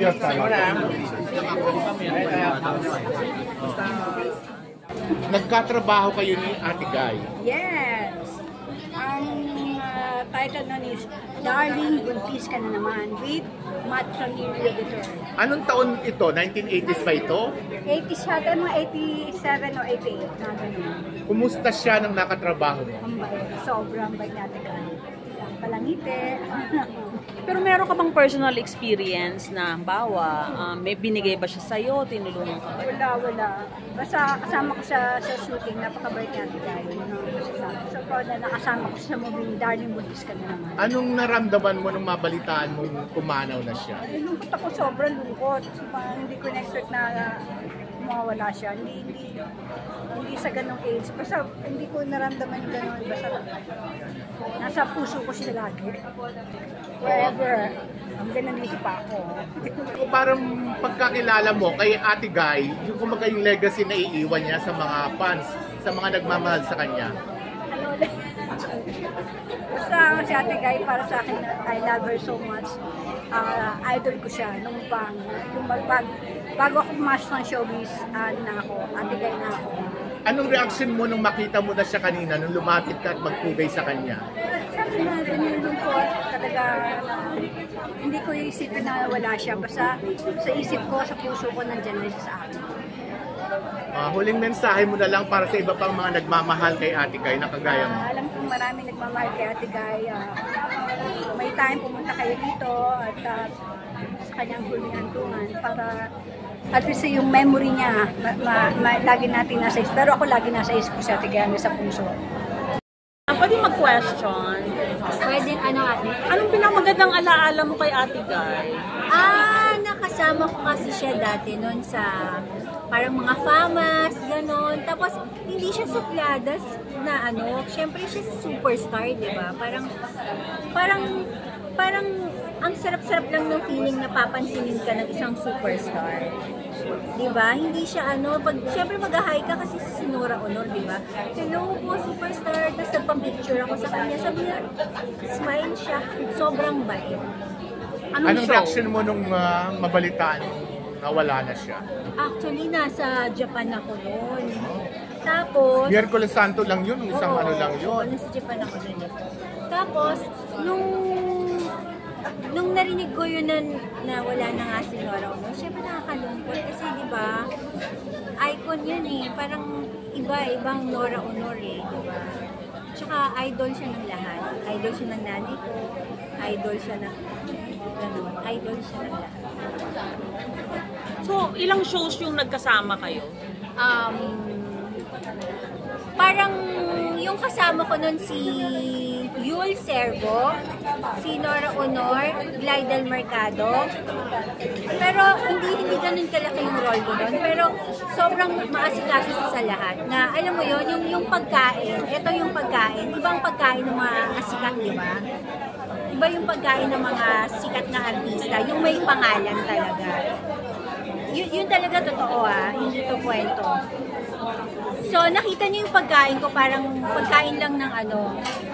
Yes, nagkatrabaho kayo ni Ate Guy? Yes. Ang title nun is Darling, Buntis Ka Na Naman with Matt Ranillo Editor. Anong taon ito? 1980s ba ito? 80s yata, mga 87 o 88 na gano'n. Kumusta siya nang nakatrabaho mo? Ang bait. Sobrang bait natin ka. Palangiti. Pero meron ka bang personal experience na bawa, may binigay ba siya sa'yo, tinulungan ka ba? Wala. Basta kasama ko siya sa shooting, napakabait niya tayo. So, na nakasama ko siya movie, Darling, Buntis Ka Na Naman. Anong naramdaman mo nung mabalitaan mo pumanaw na siya? Ay, lungkot ako, sobrang lungkot. Parang hindi ko na-expect na mawawala siya. Hindi sa ganong age. Basta hindi ko naramdaman ganon. Basta nasa puso ko siya lagi. Wherever. Hanggang nandito pa ako. Parang pagkakilala mo kay Ate Guy, yung kumaga yung legacy na iiwan niya sa mga fans, sa mga nagmamahal sa kanya. Ano ulit? Basta si Ate Guy, para sa akin, I love her so much. Idol ko siya nung bago ako pumasok ng showbiz, na ako, Ate Guy na ako. Anong reaction mo nung makita mo na siya kanina, nung lumapit ka at magpugay sa kanya? Sabi na, nilulungkot talaga. Hindi ko iisipin na wala siya. Basta sa isip ko, sa puso ko, nandiyan na siya sa akin. Huling mensahe mo na lang para sa iba pang mga nagmamahal kay Ate Guy na kagaya mo. Alam kong marami nagmamahal kay Ate Guy. May time pumunta kayo dito at sa kanyang huling hantungan para at least yung memory niya, lagi natin nasa isip. Pero ako lagi nasa isip ko si Ate Guy, sa puso. Pwede mag-question. Pwede, ate? Anong pinamagandang alaala mo kay Ate Guy? Nakasama ko kasi siya dati noon sa parang mga famas, gano'n. Tapos, hindi siya supladas na syempre siya superstar, di ba? Parang, ang sarap-sarap lang ng feeling na papansinin ka ng isang superstar. Di ba? Hindi siya syempre mag-hi ka kasi si Nora Honor, di ba? Hello po, superstar. Tapos nagpa-picture ako sa kanya. Sabi niya, smile siya. Sobrang bait. Anong reaction mo nung mabalitaan na wala na siya? Actually, nasa Japan ako noon. Tapos, Miyerkules Santo lang yun, isang lang yun. Nasa Japan ako noon. Tapos, nung narinig ko yun na wala na nga si Nora Honor, syempre nakakalungkot kasi di ba, icon yun parang ibang Nora Honor di ba? Tsaka idol siya ng lahat. Idol siya ng nanay ko, idol siya ng lahat. So, ilang shows yung nagkasama kayo? Parang yung kasama ko nun si Yul Servo, si Nora Honor, Glidel Mercado. Pero hindi ganun kalaki yung role ko doon. Pero sobrang maasikaso sa lahat. Na alam mo yun, yung pagkain, ito yung pagkain, ibang pagkain ng mga asikat, di ba? Iba yung pagkain ng mga sikat na artista, yung may pangalan talaga. Yun talaga totoo hindi to kwento. So, nakita niyo yung pagkain ko, parang pagkain lang ng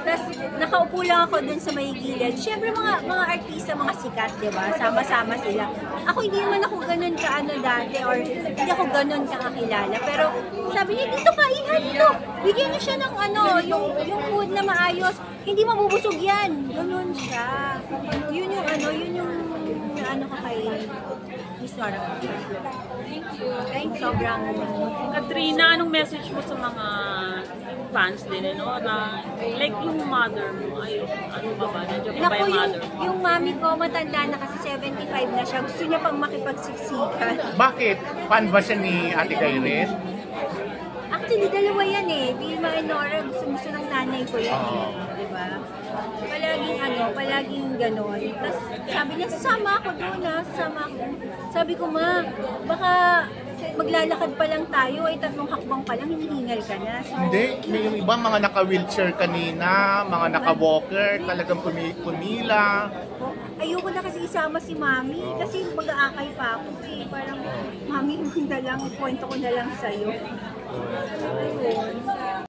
Tapos, nakaupo lang ako dun sa may gilid. Siyempre, mga artista, mga sikat, di ba? Sama-sama sila. Ako, hindi naman ako ganun dati, or hindi ako ganun kakilala. Pero, sabi niya, dito kaihan ito. Bigyan niyo siya ng yung food na maayos. Hindi mabubusog yan. Ganun siya. Yun yung ko kay Miss Nora. Thank you. Sobrang... Katrina, anong message mo sa mga fans din, na like yung mother mo, ano ba? Nandiyan pa ba yung mother mo? Yung mami ko, matanda na kasi 75 na siya. Gusto niya pang makipagsiksikan. Bakit? Fan ba siya ni Ate Guy rin? Actually, dalawa yan Vilma and Nora, gusto ng nanay ko yan diba? Palaging gano'n. Tapos sabi niya, sasama ako doon sasama ako. Sabi ko, ma, baka maglalakad pa lang tayo, 3 hakbang pa lang, hinihingal ka na. So, hindi, yung iba mga naka-wheelchair kanina, mga naka-walker, talagang pumila. Ayoko na kasi isama si mami, kasi mag-aakay pa ako Parang, mami, kwento ko na lang sa'yo. Ayun.